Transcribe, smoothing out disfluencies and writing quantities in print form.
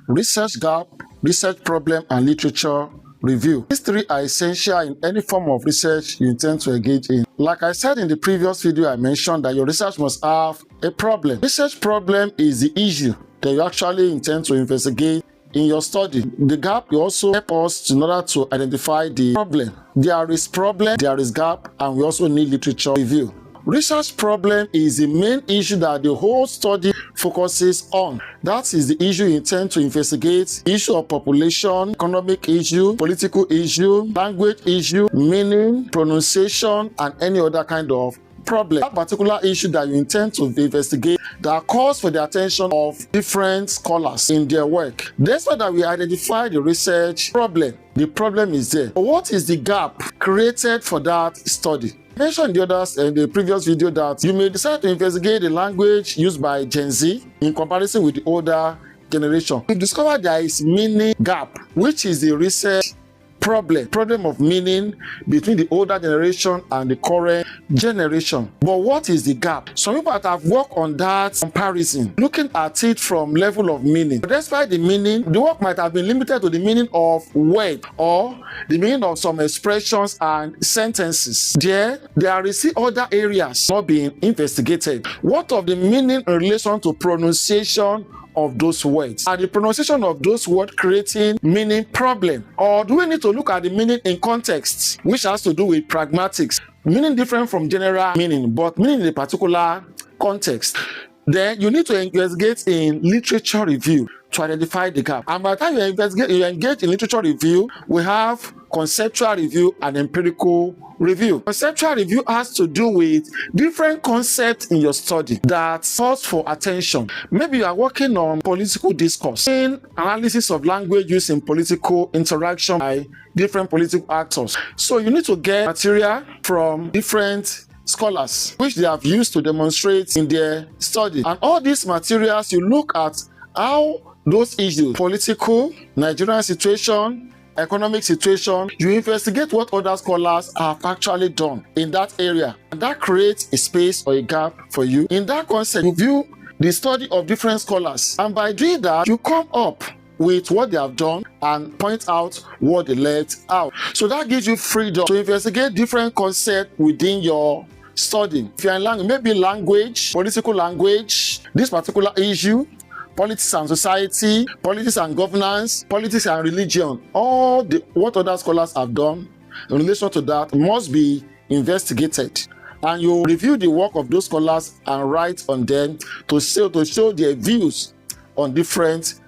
research gap, research problem, and literature review. These three are essential in any form of research you intend to engage in. Like I said in the previous video, I mentioned that your research must have a problem. Research problem is the issue that you actually intend to investigate in your study. The gap will also help us in order to identify the problem. There is problem, there is gap, and we also need literature review. Research problem is the main issue that the whole study focuses on. That is the issue you intend to investigate: issue of population, economic issue, political issue, language issue, meaning, pronunciation, and any other kind of problem. That particular issue that you intend to investigate that calls for the attention of different scholars in their work. That's why that we identify the research problem. The problem is there. But what is the gap created for that study? I mentioned in the previous video that you may decide to investigate the language used by Gen Z in comparison with the older generation. You discover there is meaning gap, which is the research problem of meaning between the older generation and the current generation. But what is the gap? Some people that have worked on that comparison, looking at it from level of meaning. But despite the meaning, the work might have been limited to the meaning of word or the meaning of some expressions and sentences. There is still other areas not being investigated. What of the meaning in relation to pronunciation of those words? Are the pronunciation of those words creating meaning problem? Or do we need to look at the meaning in context, which has to do with pragmatics? Meaning different from general meaning, but meaning in a particular context. Then you need to investigate in literature review to identify the gap. And by the time you engage in literature review, we have conceptual review and empirical review. Conceptual review has to do with different concepts in your study that calls for attention. Maybe you are working on political discourse, in analysis of language used in political interaction by different political actors. So you need to get material from different scholars which they have used to demonstrate in their study. And all these materials, you look at how those issues, political, Nigerian situation, economic situation, you investigate what other scholars have actually done in that area. And that creates a space or a gap for you. In that concept, you view the study of different scholars. And by doing that, you come up with what they have done and point out what they left out. So that gives you freedom to investigate different concepts within your study. If you're in language, maybe language, political language, this particular issue, politics and society, politics and governance, politics and religion, what other scholars have done in relation to that must be investigated. And you review the work of those scholars and write on them to show their views on different